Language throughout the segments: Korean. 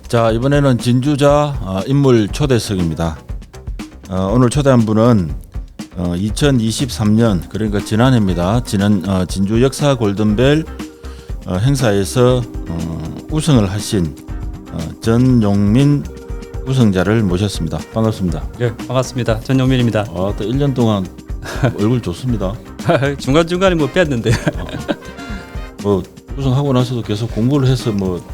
자, 이번에는 진주자 인물 초대석입니다. 오늘 초대한 분은 2023년 그러니까 지난해입니다. 진주 역사 골든벨 행사에서 우승을 하신 전용민 우승자를 모셨습니다. 반갑습니다. 네, 반갑습니다. 전용민입니다. 또 1년 동안 얼굴 좋습니다. 중간중간에 뭐 뺐는데. 뭐 우승하고 나서도 계속 공부를 해서 뭐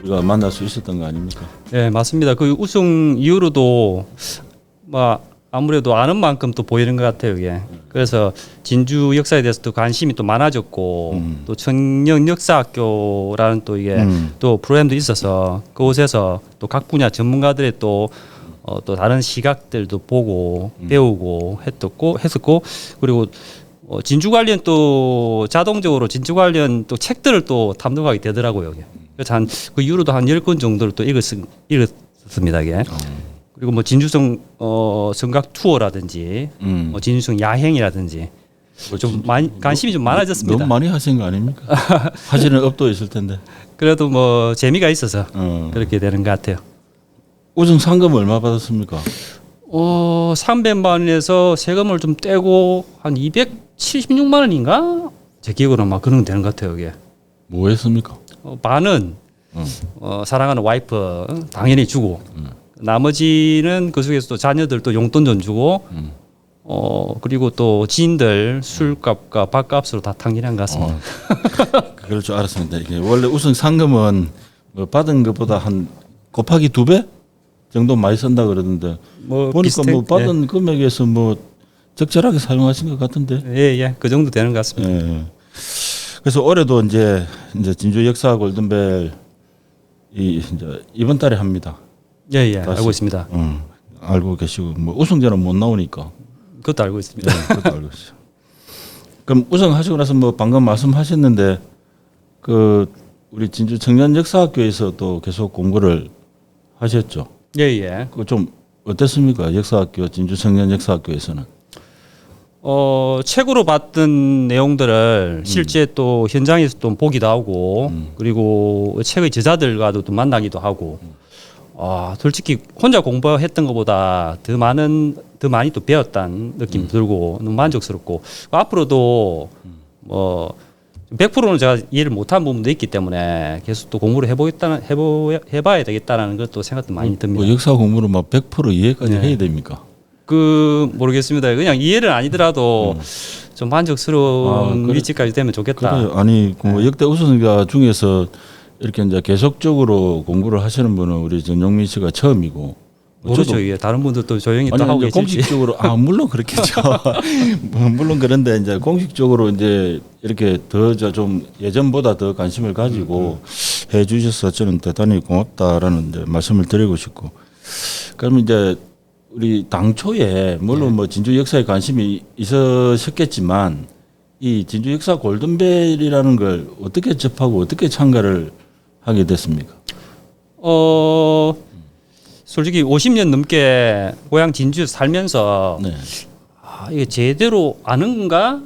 우리가 만날 수 있었던 거 아닙니까? 네, 맞습니다. 그 우승 이후로도 뭐 아무래도 아는 만큼 또 보이는 것 같아요, 이게. 그래서 진주 역사에 대해서도 관심이 또 많아졌고 또 청년 역사학교라는 또 이게 또 프로그램도 있어서 그곳에서 또 각 분야 전문가들의 또 다른 시각들도 보고 배우고 했었고 그리고 진주 관련 또 자동적으로 진주 관련 또 책들을 또 탐독하게 되더라고요. 이게. 그래서 그 이후로도 한 10권 정도를 또 읽었습니다. 이게. 그리고 뭐 진주성 성곽 투어라든지 진주성 야행이라든지 좀 많이 관심이 좀 많아졌습니다. 너무 많이 하신 거 아닙니까? 하시는 업도 있을 텐데. 그래도 뭐 재미가 있어서 그렇게 되는 것 같아요. 우승 상금 얼마 받았습니까? 300만 원에서 세금을 좀 떼고 한 276만 원인가? 제 기억으로는 막 그런 거 되는 것 같아요. 이게. 뭐 했습니까? 반은 사랑하는 와이프 당연히 주고 나머지는 그 속에서 또 자녀들 또 용돈 좀 주고 그리고 또 지인들 술값과 밥값으로 다 탕진한 것 같습니다. 그럴 줄 알았습니다. 이게 원래 우승 상금은 뭐 받은 것보다 한 곱하기 2배 정도 많이 쓴다 그러던데 뭐 보니까 뭐 받은 금액에서 뭐 적절하게 사용하신 것 같은데. 예, 그 정도 되는 것 같습니다. 예. 그래서 올해도 이제 진주 역사 골든벨 이제 이번 달에 합니다. 예, 알고 있습니다. 알고 계시고 뭐 우승자는 못 나오니까. 그것도 알고 있습니다. 네, 그것도 알고 있어요. 그럼 우승하시고 나서 뭐 방금 말씀하셨는데 그 우리 진주 청년 역사학교에서 또 계속 공부를 하셨죠. 예. 그 좀 어땠습니까? 역사학교 진주 청년 역사학교에서는. 책으로 봤던 내용들을 실제 또 현장에서 또 보기도 하고 그리고 책의 저자들과도 또 만나기도 하고 솔직히 혼자 공부했던 것보다 더 많이 또 배웠다는 느낌이 들고 너무 만족스럽고 앞으로도 뭐 100%는 제가 이해를 못한 부분도 있기 때문에 계속 또 공부를 해봐야 되겠다라는 것도 생각도 많이 듭니다. 뭐 역사 공부를 막 100% 이해까지 해야 됩니까? 모르겠습니다. 그냥 이해는 아니더라도 좀 만족스러운 위치까지 되면 좋겠다. 그래, 아니 뭐 역대 우승자 중에서 이렇게 이제 계속적으로 공부를 하시는 분은 우리 전용민 씨가 처음이고. 모르죠. 이게 다른 분들도 조용히 또 하고 계실지. 공식적으로 물론 그렇겠죠. 물론 그런데 이제 공식적으로 이제 이렇게 더 좀 예전보다 더 관심을 가지고 해주셔서 저는 대단히 고맙다라는 이제 말씀을 드리고 싶고. 그럼 이제 우리 당초에 물론 뭐 진주 역사에 관심이 있으셨겠지만 이 진주 역사 골든벨이라는 걸 어떻게 접하고 어떻게 참가를 하게 됐습니까? 솔직히 50년 넘게 고향 진주에서 살면서 이게 제대로 아는가?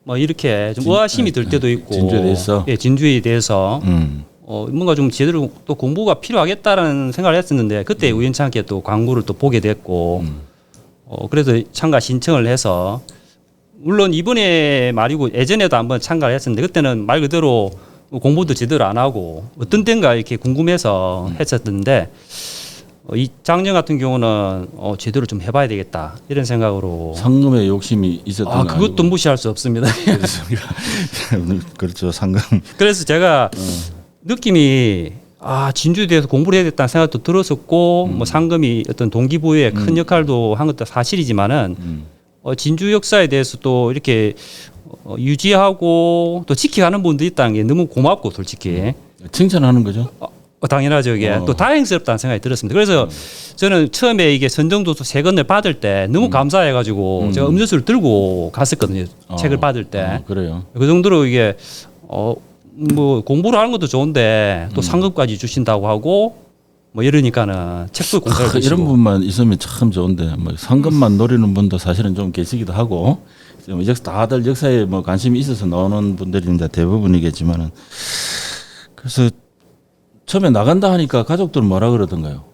뭐 이렇게 좀 의아심이 들 때도 있고 진주에 대해서 진주에 대해서 뭔가 좀 제대로 또 공부가 필요하겠다라는 생각을 했었는데 그때 우연찮게 또 광고를 또 보게 됐고 그래서 참가 신청을 해서 물론 이번에 말이고 예전에도 한번 참가를 했었는데 그때는 말 그대로 공부도 제대로 안 하고 어떤 때인가 이렇게 궁금해서 했었는데 이 작년 같은 경우는 제대로 좀 해봐야 되겠다 이런 생각으로 상금에 욕심이 있었던 거 그것도 아니고. 무시할 수 없습니다. 그렇죠, 상금. 그래서 제가 느낌이 진주에 대해서 공부를 해야겠다는 생각도 들었었고 뭐 상금이 어떤 동기부여에 큰 역할도 한 것도 사실이지만은 진주 역사에 대해서 또 이렇게 유지하고 또 지켜가는 분도 있다는 게 너무 고맙고 솔직히 칭찬하는 거죠. 당연하죠. 이게 또 다행스럽다는 생각이 들었습니다. 그래서 저는 처음에 이게 선정도서 3권을 받을 때 너무 감사해가지고 제가 음료수를 들고 갔었거든요. 책을 받을 때. 그래요. 그 정도로 이게 뭐 공부를 하는 것도 좋은데 또 상금까지 주신다고 하고 뭐 이러니까는 책도 공짜로 주시고 이런 분만 있으면 참 좋은데 뭐 상금만 노리는 분도 사실은 좀 계시기도 하고 다들 역사에 뭐 관심이 있어서 나오는 분들이 이제 대부분이겠지만은 그래서 처음에 나간다 하니까 가족들은 뭐라 그러던가요?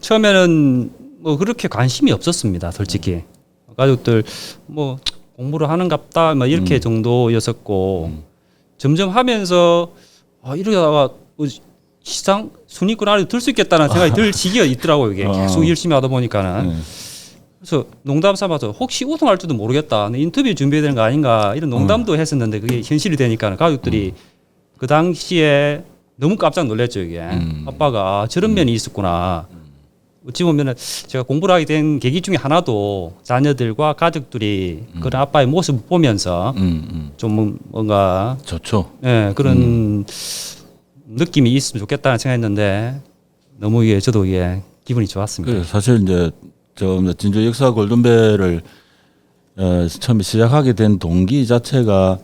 처음에는 뭐 그렇게 관심이 없었습니다. 솔직히 가족들 뭐 공부를 하는갑다 뭐 이렇게 정도였었고 점점 하면서 이러다가 뭐 시상 순위권 안에 들 수 있겠다는 생각이 들 시기가 있더라고요. 이게 계속 열심히 하다 보니까는. 그래서 농담 삼아서 혹시 우승할지도 모르겠다. 인터뷰 준비해야 되는 거 아닌가 이런 농담도 했었는데 그게 현실이 되니까 가족들이 그 당시에 너무 깜짝 놀랐죠. 이게 아빠가 저런 면이 있었구나. 어찌 보면은 제가 공부를 하게 된 계기 중에 하나도 자녀들과 가족들이 그런 아빠의 모습을 보면서 좀 뭔가 좋죠. 예, 그런 느낌이 있으면 좋겠다는 생각했는데 너무 이게 저도 이게 기분이 좋았습니다. 사실 이제 저 진주 역사 골든벨을 처음에 시작하게 된 동기 자체가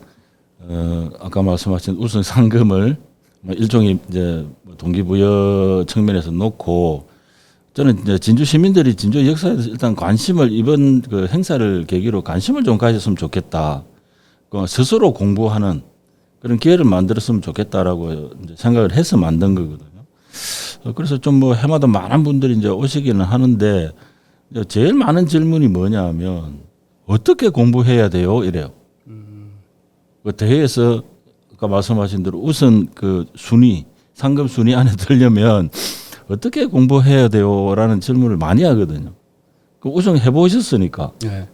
아까 말씀하신 우승 상금을 일종의 이제 동기부여 측면에서 놓고 저는 이제 진주 시민들이 진주 역사에 대해서 일단 관심을 이번 그 행사를 계기로 관심을 좀 가졌으면 좋겠다. 스스로 공부하는 그런 기회를 만들었으면 좋겠다라고 이제 생각을 해서 만든 거거든요. 그래서 좀 뭐 해마다 많은 분들이 이제 오시기는 하는데 제일 많은 질문이 뭐냐면 어떻게 공부해야 돼요? 이래요. 그 대회에서 아까 말씀하신 대로 우선 그 순위 상금 순위 안에 들려면 어떻게 공부해야 돼요?라는 질문을 많이 하거든요. 그 우승해 보셨으니까 네.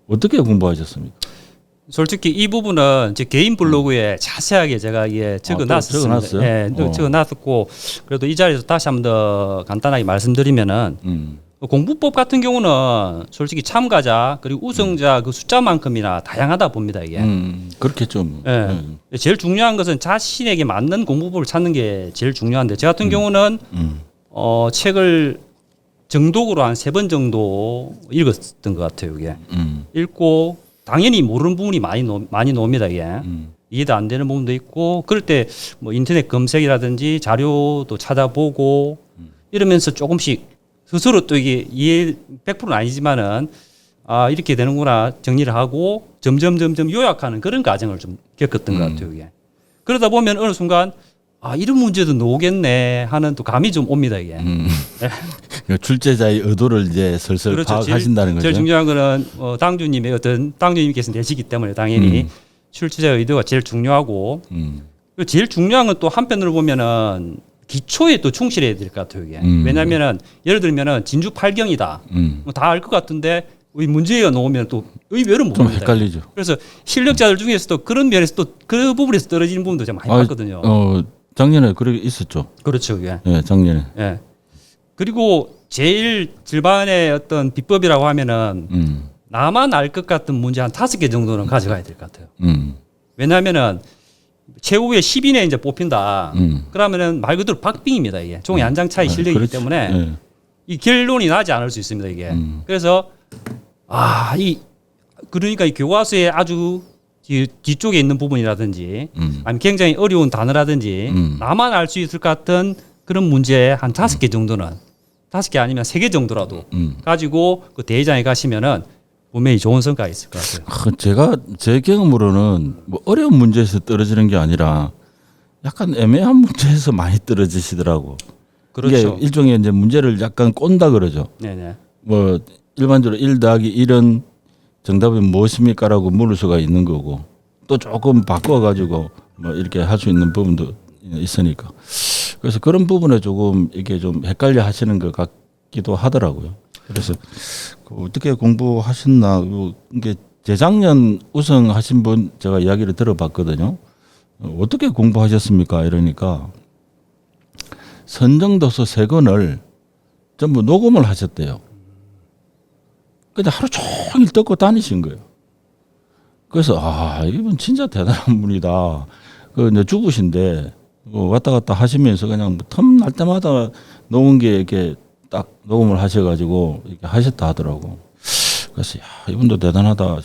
어떻게 공부하셨습니까? 솔직히 이 부분은 제 개인 블로그에 자세하게 제가 적어놨었습니다. 적어놨어요? 네, 적어놨었고 그래도 이 자리에서 다시 한번 더 간단하게 말씀드리면은 공부법 같은 경우는 솔직히 참가자 그리고 우승자 그 숫자만큼이나 다양하다 봅니다 이게. 그렇겠죠. 뭐. 네. 제일 중요한 것은 자신에게 맞는 공부법을 찾는 게 제일 중요한데 저 같은 경우는 책을 정독으로 한 3번 정도 읽었던 것 같아요 이게. 읽고 당연히 모르는 부분이 많이 나옵니다 이게. 이해도 안 되는 부분도 있고 그럴 때 뭐 인터넷 검색이라든지 자료도 찾아보고 이러면서 조금씩 스스로 또 이게 이해 100%는 아니지만은 이렇게 되는구나 정리를 하고 점점 요약하는 그런 과정을 좀 겪었던 것 같아요 이게. 그러다 보면 어느 순간 이런 문제도 나오겠네 하는 또 감이 좀 옵니다 이게. 네. 출제자의 의도를 이제 슬슬 그렇죠. 파악하신다는 거죠. 제일 중요한 거는 당주님께서 내시기 때문에 당연히 출제자의 의도가 제일 중요하고 제일 중요한 건 또 한편으로 보면은 기초에 또 충실해야 될 것 같아요 이게. 왜냐하면은 예를 들면은 진주 8경이다. 뭐 다 알 것 같은데 문제가 나오면 또 의외로 좀 모릅니다. 헷갈리죠. 그래서 실력자들 중에서도 그런 면에서 또 그 부분에서 떨어지는 부분도 좀 많이 봤거든요. 작년에 그렇게 있었죠. 그렇죠, 그게. 네, 작년에. 예. 그리고 제일 절반의 어떤 비법이라고 하면은 나만 알 것 같은 문제 한 5개 정도는 가져가야 될 것 같아요. 왜냐하면은 최후의 10인에 이제 뽑힌다. 그러면은 말 그대로 박빙입니다 이게. 종이 한 장 차이 실력이기 그렇지. 때문에 네. 이 결론이 나지 않을 수 있습니다 이게. 그래서 그러니까 이 교과서에 아주 뒤쪽에 있는 부분이라든지 아니면 굉장히 어려운 단어라든지 나만 알 수 있을 것 같은 그런 문제 한 5개 정도는 5개 아니면 3개 정도라도 가지고 그 대회장에 가시면은 분명히 좋은 성과가 있을 것 같아요. 제가 제 경험으로는 뭐 어려운 문제에서 떨어지는 게 아니라 약간 애매한 문제에서 많이 떨어지시더라고. 그렇죠. 이게 일종의 이제 문제를 약간 꼰다 그러죠. 네네. 뭐 일반적으로 1 더하기 1은 정답이 무엇입니까라고 물을 수가 있는 거고 또 조금 바꿔가지고 뭐 이렇게 할 수 있는 부분도 있으니까 그래서 그런 부분에 조금 이게 좀 헷갈려 하시는 것 같기도 하더라고요. 그래서 어떻게 공부하셨나 이게 재작년 우승하신 분 제가 이야기를 들어봤거든요. 어떻게 공부하셨습니까? 이러니까 선정도서 3권을 전부 녹음을 하셨대요. 그냥 하루 종일 듣고 다니신 거예요. 그래서 이분 진짜 대단한 분이다. 그 이제 주부신데 왔다 갔다 하시면서 그냥 틈 날 때마다 녹은 게 이렇게 딱 녹음을 하셔가지고 이렇게 하셨다 하더라고. 그래서 이분도 대단하다.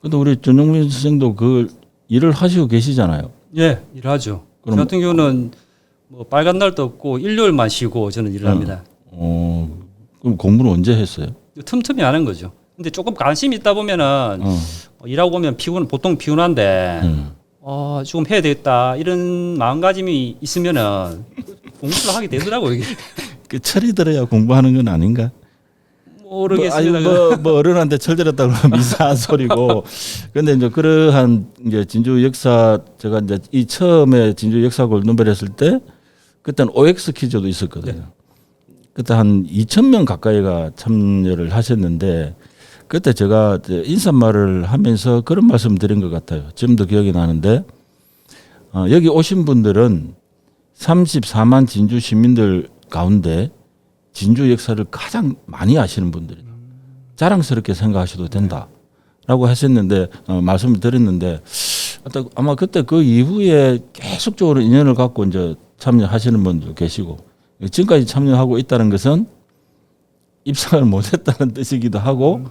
근데 우리 전용민 선생도 그 일을 하시고 계시잖아요. 예, 일하죠. 저 그럼 같은 경우는 뭐 빨간 날도 없고 일요일만 쉬고 저는 일을 합니다. 그럼 공부는 언제 했어요? 틈틈이 하는 거죠. 근데 조금 관심이 있다 보면은 일하고 보면 보통 피곤한데 조금 해야 되겠다 이런 마음가짐이 있으면은 공부를 하게 되더라고요. 이게. 그 철이 들어야 공부하는 건 아닌가? 모르겠습니다. 뭐 어른한테 철 들었다 그러면 이상한 소리고. 근데 이제 그러한 이제 진주 역사 제가 이제 이 처음에 진주 역사 골든벨 했을 때 그때는 OX 퀴즈도 있었거든요. 네. 그때 한 2,000명 가까이가 참여를 하셨는데 그때 제가 이제 인사말을 하면서 그런 말씀 드린 것 같아요. 지금도 기억이 나는데 여기 오신 분들은 34만 진주 시민들 가운데 진주 역사를 가장 많이 아시는 분들이다. 자랑스럽게 생각하셔도 된다라고 하셨는데 말씀을 드렸는데 아마 그때 그 이후에 계속적으로 인연을 갖고 이제 참여하시는 분도 계시고 지금까지 참여하고 있다는 것은 입상을 못했다는 뜻이기도 하고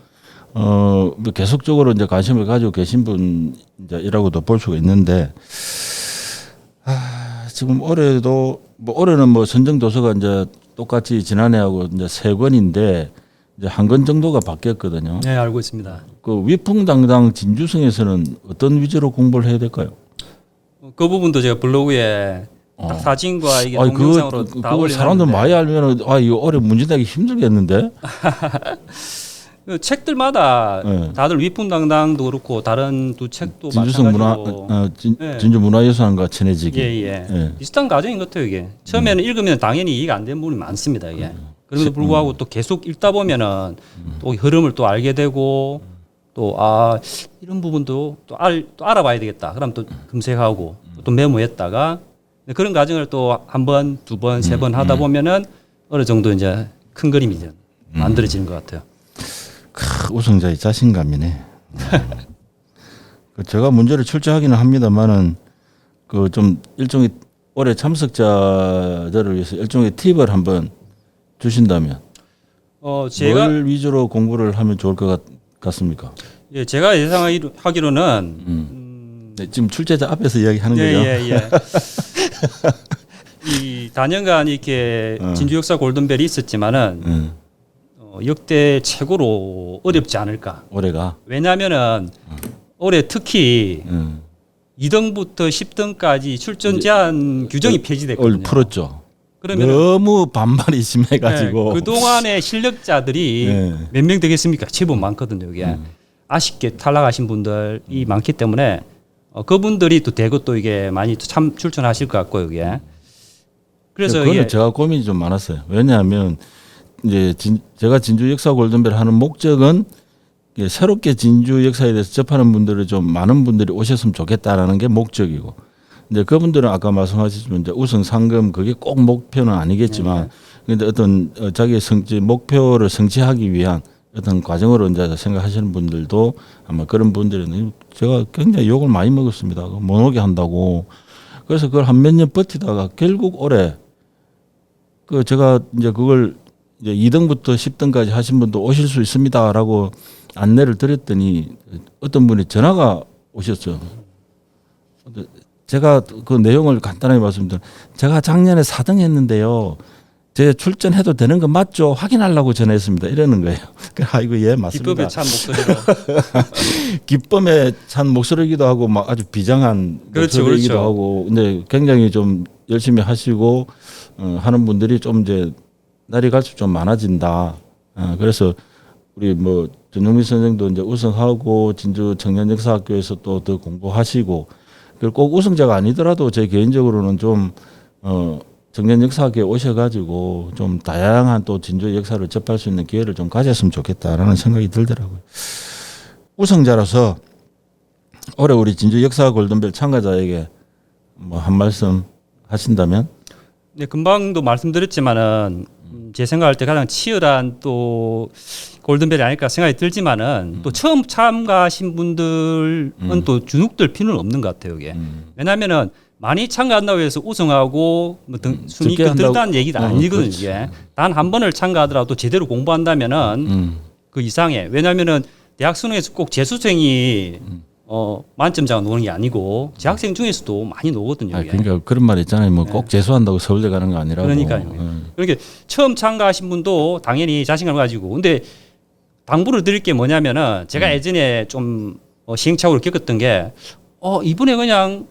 뭐 계속적으로 이제 관심을 가지고 계신 분이라고도 볼 수가 있는데 지금 올해도 뭐 올해는 뭐 선정 도서가 이제 똑같이 지난해하고 이제 3권인데 이제 한 권 정도가 바뀌었거든요. 네, 알고 있습니다. 그 위풍당당 진주성에서는 어떤 위주로 공부를 해야 될까요? 그 부분도 제가 블로그에 딱 사진과 이게 아니, 동영상으로 다 그거 올려놨는데 사람들 많이 알면은 이거 올해 문제 내기 힘들겠는데? 그 책들마다 네. 다들 위풍당당도 그렇고 다른 두 책도 진주성 문화 마찬가지고 네. 진주 문화유산과 친해지기. 예. 네. 비슷한 과정인 것 같아요 이게. 처음에는 읽으면 당연히 이해가 안 되는 부분이 많습니다 이게. 그럼에도 불구하고 또 계속 읽다 보면은 또 흐름을 또 알게 되고 또 이런 부분도 또 알아봐야 되겠다. 그럼 또 검색하고 또 메모했다가 그런 과정을 또 한 번, 두 번, 세 번 하다 보면은 어느 정도 이제 큰 그림이 이제 만들어지는 것 같아요. 우승자의 자신감이네. 제가 문제를 출제하기는 합니다만은 그 좀 일종의 올해 참석자들을 위해서 일종의 팁을 한번 주신다면 제가 뭘 위주로 공부를 하면 좋을 것 같습니까? 예, 제가 예상하기로는 네, 지금 출제자 앞에서 이야기하는 거죠. 예. 이 단연간 이렇게 진주 역사 골든벨이 있었지만은 역대 최고로 어렵지 않을까. 올해가. 왜냐하면은 올해 특히 2등부터 10등까지 출전 제한 규정이 폐지됐거든요. 풀었죠. 그러면 너무 반발이 심해가지고 그 동안의 실력자들이 네. 몇 명 되겠습니까? 제법 많거든요. 이게 아쉽게 탈락하신 분들이 많기 때문에 그분들이 또 대거 또 이게 많이 출전하실 것 같고요. 이게 그래서 그거는 이게 제가 고민이 좀 많았어요. 왜냐하면 이제 제가 진주 역사 골든벨 하는 목적은 새롭게 진주 역사에 대해서 접하는 분들을 좀 많은 분들이 오셨으면 좋겠다라는 게 목적이고, 이제 그분들은 아까 말씀하셨지만 이제 우승 상금 그게 꼭 목표는 아니겠지만, 근데 어떤 자기의 목표를 성취하기 위한 어떤 과정으로 이제 생각하시는 분들도 아마 그런 분들은 제가 굉장히 욕을 많이 먹었습니다. 못 오게 한다고. 그래서 그걸 한 몇 년 버티다가 결국 올해 제가 이제 그걸 이제 2등부터 10등까지 하신 분도 오실 수 있습니다라고 안내를 드렸더니 어떤 분이 전화가 오셨어요. 제가 그 내용을 간단하게 말씀드리면 제가 작년에 4등 했는데요. 제 출전해도 되는 거 맞죠? 확인하려고 전화했습니다. 이러는 거예요. 아이고 예 맞습니다. 기법에 찬 목소리로 기쁨에 찬 목소리이기도 하고 막 아주 비장한 목소리이기도 하고, 근데 굉장히 좀 열심히 하시고 하는 분들이 좀 이제 날이 갈수록 좀 많아진다. 그래서 우리 뭐 전용민 선생도 이제 우승하고 진주 청년역사학교에서 또 더 공부하시고, 그리고 꼭 우승자가 아니더라도 제 개인적으로는 좀 청년역사학교에 오셔가지고 좀 다양한 또 진주 역사를 접할 수 있는 기회를 좀 가졌으면 좋겠다라는 생각이 들더라고요. 우승자로서 올해 우리 진주 역사 골든벨 참가자에게 뭐 한 말씀 하신다면? 네, 금방도 말씀드렸지만은 제 생각할 때 가장 치열한 또 골든벨이 아닐까 생각이 들지만은 또 처음 참가하신 분들은 또 주눅들 필요는 없는 것 같아요. 이게 왜냐하면은 많이 참가한다고 해서 우승하고 뭐 순위권 든다는 얘기도 아니거든요. 이게 단 한 번을 참가하더라도 제대로 공부한다면은 그 이상에, 왜냐하면은 대학 수능에서 꼭 재수생이 만점자가 노는 게 아니고 재학생 중에서도 많이 노거든요. 이게. 그러니까 그런 말 있잖아요. 뭐 꼭 재수한다고 서울대 가는 거 아니라고. 그러니까요. 그러니까 처음 참가하신 분도 당연히 자신감을 가지고, 근데 당부를 드릴 게 뭐냐면은 제가 예전에 좀 시행착오를 겪었던 게 이번에 그냥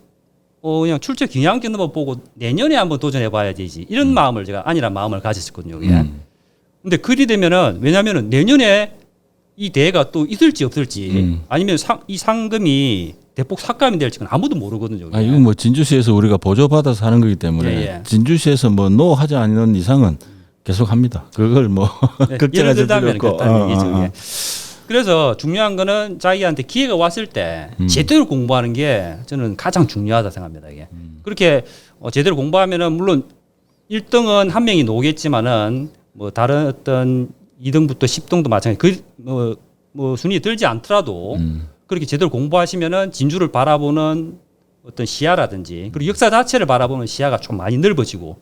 그냥 출제 경향 겪는 거 보고 내년에 한번 도전해봐야 되지 이런 마음을 제가 안일한 마음을 가졌었거든요. 그게. 근데 그리 되면은 왜냐면은 내년에 이 대회가 또 있을지 없을지 아니면 이 상금이 대폭 삭감이 될지 는 아무도 모르거든요. 아, 이건 뭐 진주시에서 우리가 보조받아서 하는 거기 때문에 예. 진주시에서 뭐 노 하지 않는 이상은 계속 합니다. 그걸 뭐 네, 예를 걱정하지 필요 들자면 없고. 그렇다는 얘기죠. 이게. 그래서 중요한 거는 자기한테 기회가 왔을 때 제대로 공부하는 게 저는 가장 중요하다 생각합니다. 이게 그렇게 제대로 공부하면은 물론 1등은 한 명이 나오겠지만은 뭐 다른 어떤 2등부터 10등도 마찬가지. 뭐 순위 들지 않더라도 그렇게 제대로 공부하시면은 진주를 바라보는 어떤 시야라든지 그리고 역사 자체를 바라보는 시야가 좀 많이 넓어지고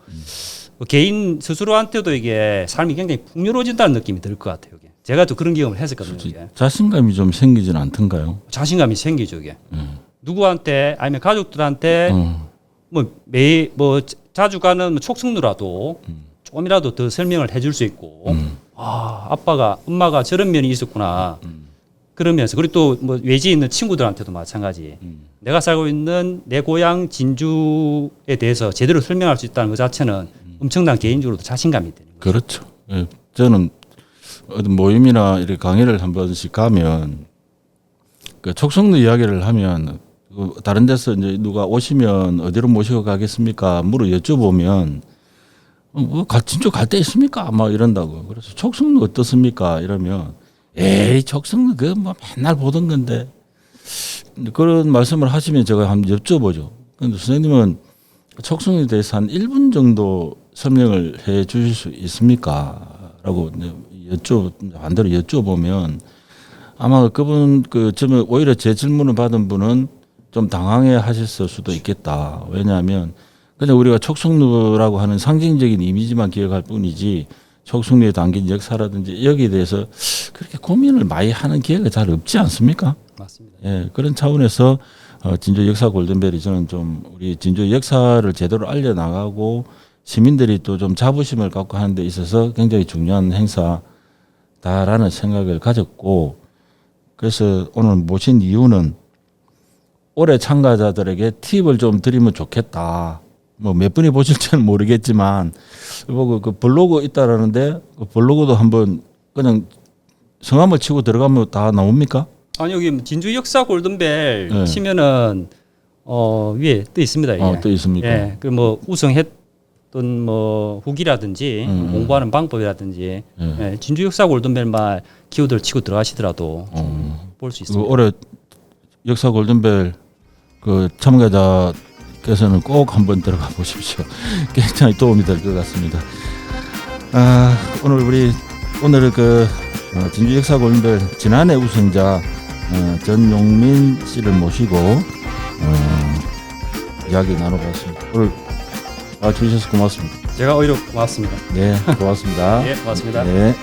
개인 스스로한테도 이게 삶이 굉장히 풍요로워진다는 느낌이 들 것 같아요. 이게. 제가 또 그런 경험을 했었거든요. 이게. 자신감이 좀 생기진 않던가요? 자신감이 생기죠. 이게. 누구한테 아니면 가족들한테 뭐 자주 가는 촉승루라도 조금이라도 더 설명을 해줄 수 있고 아 아빠가 엄마가 저런 면이 있었구나 그러면서 그리고 또 뭐 외지에 있는 친구들한테도 마찬가지 내가 살고 있는 내 고향 진주에 대해서 제대로 설명할 수 있다는 것 자체는 엄청난 개인적으로도 자신감이 되는 거죠. 그렇죠. 예, 저는 어떤 모임이나 이렇게 강의를 한 번씩 가면 그 촉성루 이야기를 하면 다른 데서 이제 누가 오시면 어디로 모시고 가겠습니까? 여쭤보면 진짜 갈 데 있습니까? 막 이런다고. 그래서 촉성루 어떻습니까? 이러면 에이 촉성루 그 뭐 맨날 보던 건데 그런 말씀을 하시면 제가 한번 여쭤보죠. 근데 선생님은 촉성루에 대해서 한 1분 정도 설명을 해 주실 수 있습니까? 라고 반대로 여쭤보면 아마 그분 저는 오히려 제 질문을 받은 분은 좀 당황해 하셨을 수도 있겠다. 왜냐하면 그냥 우리가 촉성루라고 하는 상징적인 이미지만 기억할 뿐이지 촉성루에 담긴 역사라든지 여기에 대해서 그렇게 고민을 많이 하는 기회가 잘 없지 않습니까? 맞습니다. 예, 그런 차원에서 진주 역사 골든벨이 저는 좀 우리 진주 역사를 제대로 알려나가고 시민들이 또 좀 자부심을 갖고 하는 데 있어서 굉장히 중요한 행사다라는 생각을 가졌고 그래서 오늘 모신 이유는 올해 참가자들에게 팁을 좀 드리면 좋겠다. 뭐 몇 분이 보실지는 모르겠지만 보고 그 블로그 있다라는데 그 블로그도 한번 그냥 성함을 치고 들어가면 다 나옵니까? 아니 여기 진주 역사 골든벨 네. 치면은 위에 떠 있습니다. 이게. 또 있습니까? 예, 그 뭐 우승했던 뭐 후기라든지 공부하는 방법이라든지 예, 진주 역사 골든벨만 키워드를 치고 들어가시더라도 볼 수 있습니다. 올해 역사 골든벨 그 참가자께서는 꼭 한번 들어가 보십시오. 굉장히 도움이 될 것 같습니다. 오늘 진주 역사 골든벨 지난해 우승자 전용민 씨를 모시고 이야기 나눠봤습니다. 오늘 와주셔서 고맙습니다. 제가 오히려 고맙습니다. 네, 고맙습니다. 예, 고맙습니다. 네.